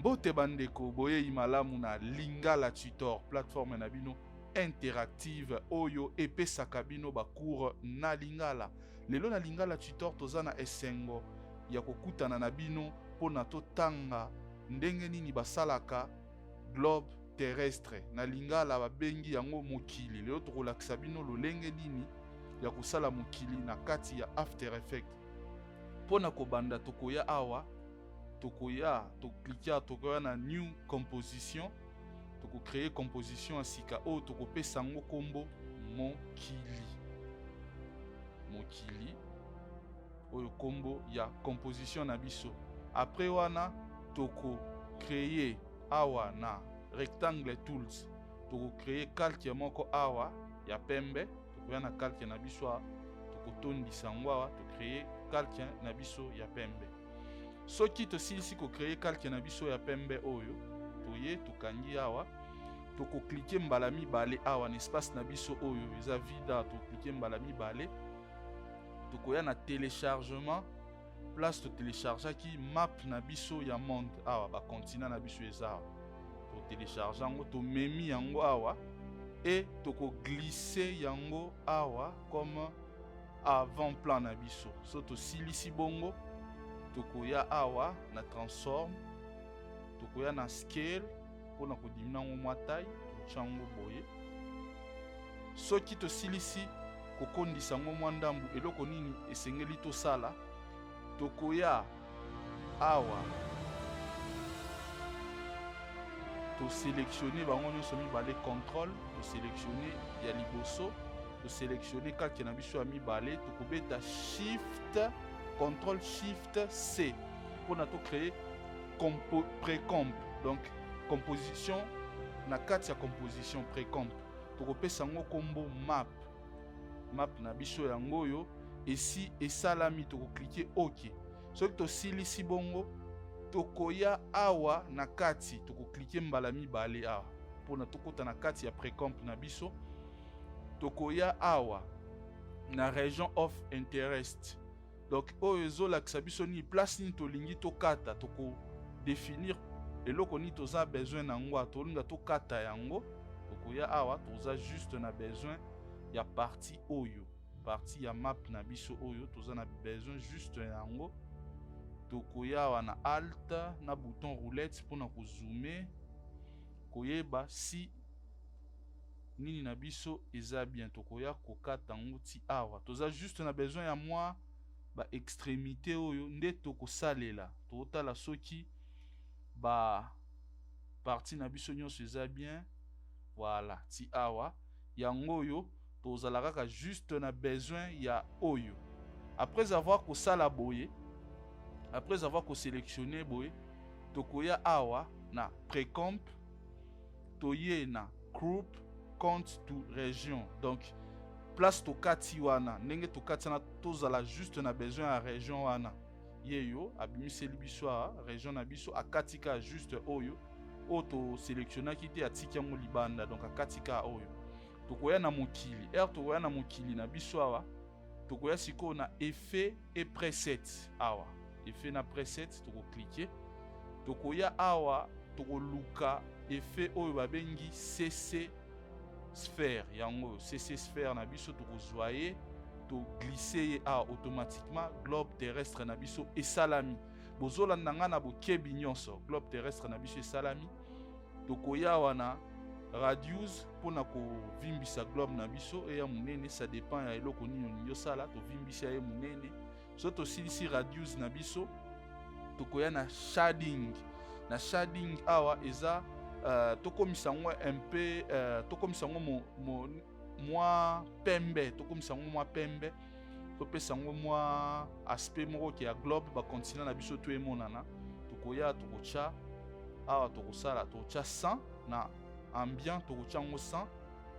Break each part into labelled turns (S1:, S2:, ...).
S1: Mbote bandeko boye imalamu na Lingala Tutor, plateforme na bino interactive oyo epesaka bino bacours na Lingala. Lelo na Lingala Tutor toza na esengo ya kokutana na bino pona totanga ndenge nini basalaka globe terrestre. Na Lingala babengi yango mokili. Lelo tokolakisa bino lolenge nini ya kosala mokili na kati ya After Effects. Pona kobanda tokoya awa tokoya na new composition, toko créer composition asika o toko pesa ngo kombo mokili oyo kombo ya composition na biso. Après wana toko créer awa na rectangle tools, toko créer calque moko awa ya pembe, tokoya na calque na biso toko tondisa ngo awa to créer calque na biso ya pembe. Soki tosilisi ko créer calque na biso ya pembe oyo toye tokangi awa toko cliquer mbala mibale awa na espace na biso oyo eza vide, to cliquer mbala mibale tokoya na téléchargement, place to télécharger ki map na biso ya monde awa ba continent na biso eza to télécharger yango to memi yango awa et toko glisser yango awa comme avant plan na biso. So to silisi bongo tokoya awa na transform, tokoya na scale pona kodimina ngo mwa taille tochango boye. Soki tosilisi kokondisa ngo mwa ndambu eloko nini esengeli tosala, tokoya awa to sélectionner bango nyonso mibale contrôle, to sélectionner ya liboso, to sélectionner kaki na biso ya mibale, tokobeta shift contrôle shift C pour na to créer précomp. Donc composition na kati ya composition précomp tokopesa ngo kombo map na biso yango yo esi esalami, toko cliquer OK. Soki to silisi bongo tokoya awa na kati toko cliquer mbala mibale awa pona tokota na kati ya précomp na biso, tokoya awa na region of interest. Donc oyo ezolakisa biso ni place ni tolingi tokata, toko définir eloko ni toza besoin na ngo, tolinga tokata yango, tokoya awa toza juste na besoin ya partie oyo, partie ya map na biso oyo toza na besoin juste yango. Tokoya awa na alt na bouton roulette pona ko zoomer koyeba si nini na biso eza bien, tokoya kokata ngo ti awa toza juste na besoin ya moi ba extrémité oyo nde tokosalela totala soki ba partie na biso nyonso eza bien. Voilà ti awa yango oyo tozala kaka juste na besoin ya oyo. Après avoir kosala boye, après avoir ko sélectionner boye, tokoya awa na précomp, toye na group compte to région. Donc place tokati wana ndenge tokati na tozala juste na besoin ya région wana yeyo abimiseli biso région na biso akatika juste oyo to sélectionnaki te atiki yango libanda, donc akatika oyo tokoya na mokili. Tokoya na mokili na biso awa tokoya siko na effet et preset awa effet na preset toko cliquer, tokoya awa toko luka effet oyo babengi CC sphère yango CC sphère na biso tokozwaye to glisser automatiquement globe terrestre na biso esalami. Bozolanda nga na bokebi nyonso globe terrestre na biso esalami. Tokoya wana radius pona ko vimbisa globe na biso eya munene, ça dépend ya eloko nini yosala to vimbisa ye munene. So to silisi radius na biso tokoya na shading. Na shading awa eza tokomisa ngo un peu tokomisa ngo mwa pembe, tokomisa ngo mwa pembe, topesa ngo mwa aspect moko ki ya globe ba continent na biso to emonana. Tokoya tokocha awa tokosala tokocha 100 na ambient, tokocha ngo 100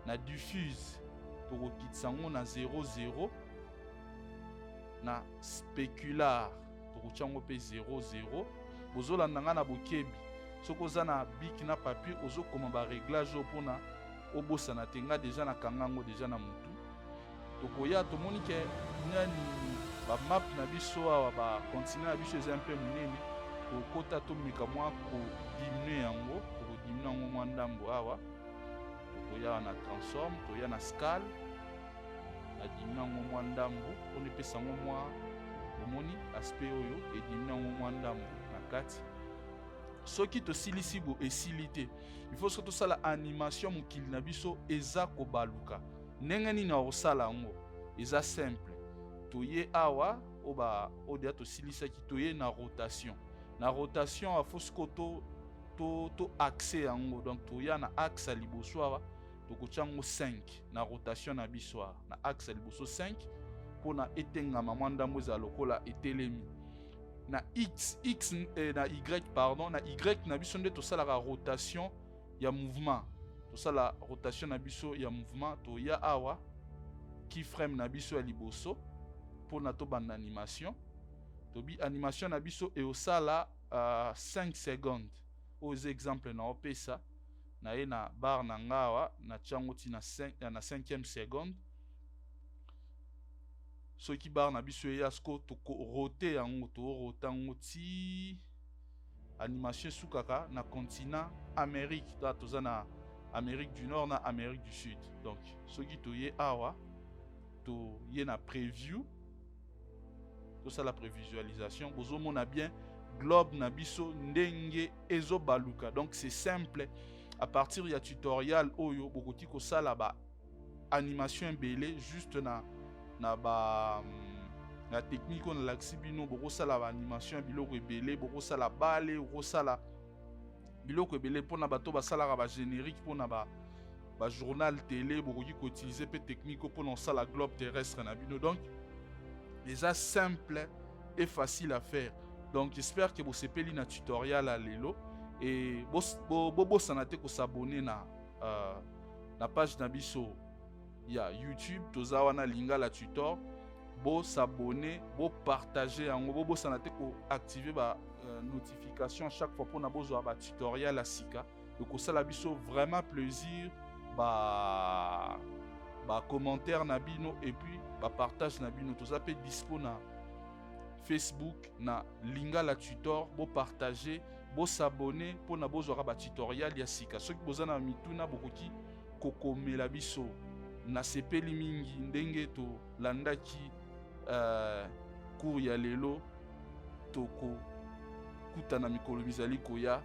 S1: na diffuse tokokitisa ngo na 00 na specular tokocha ngo pe 00. Bozolanda nga na bokebi soko za na bic na papier ozokoma ba réglage opona obosana te nga deja na kangango deja na mutu. Tokoya tomoni ke nani ba map na biso awa ba continent na biso eza un peu munene, kokota tomeka mwa kodimine yango tokodimine yango mwa ndambo awa tokoya na transform toya na scale na dimine yango mwa ndambo mpona epesa yango mwa omoni aspect oyo edimine yango mwa ndambo na kati soki tosilisi bo esili te il faut soki tosala animation mokili na biso eza kobaluka ndenge nini akosala yango eza simple toye awa oyo deja tosilisaki toye na rotation afo siko to axe yango donc toya na axe ya liboso awa tokotia yango 5 na rotation na biso awa na axe ya liboso 5 mpona etengama mwa ndambo ezala lokola etelemi na na y pardon na y na biso nde tosalaka rotation ya mouvement tosala rotation na biso ya mouvement toya awa keyframe na biso ya liboso mpona tobanda animation tobi animation na biso eosala 5 secondes oyo eza exemple na opesa na ye na bar na nga awa na tiango ti na 5e seconde soki bar na biso eya siko tokorote yango toorota yango ti animation esukaka na continent Amérique toza na Amérique du Nord na Amérique du Sud donc soki toye awa toye na preview tosala prévisualisation bozomona bien globe na biso ndenge ezobaluka donc c'est simple à partir ya tutoriel oyo bokoki kosala ba animation ebele juste na technique on lakisi bino bokosala ba animation ya biloko ebele bokosala bale bokosala biloko ebele mpona bato basalaka ba générique mpona ba journal télé bokoki koutiliser pe technique mpona osala globe terrestre na bino donc eza simple et facile à faire donc j'espère que bosepeli na tutoriel à lelo et bobosana te kosabone na page na biso ya YouTube toza wana Lingala Tutor bosabone bopartager yango bobosana te koactiver ba notification chaque fois mpona bozwa ba tutoriel ya sika ekosala biso vraiment plaisir ba commentaire na bino et puis ba partage na bino toza pe dispo na Facebook na Lingala Tutor bo partager bo s'abonner mpona bozwaka ba tutoriel ya sika soki boza na mituna bokoki kokomela biso na sepeli mingi ndenge to landaki cours ya lelo toko kutana mikolo mizali koya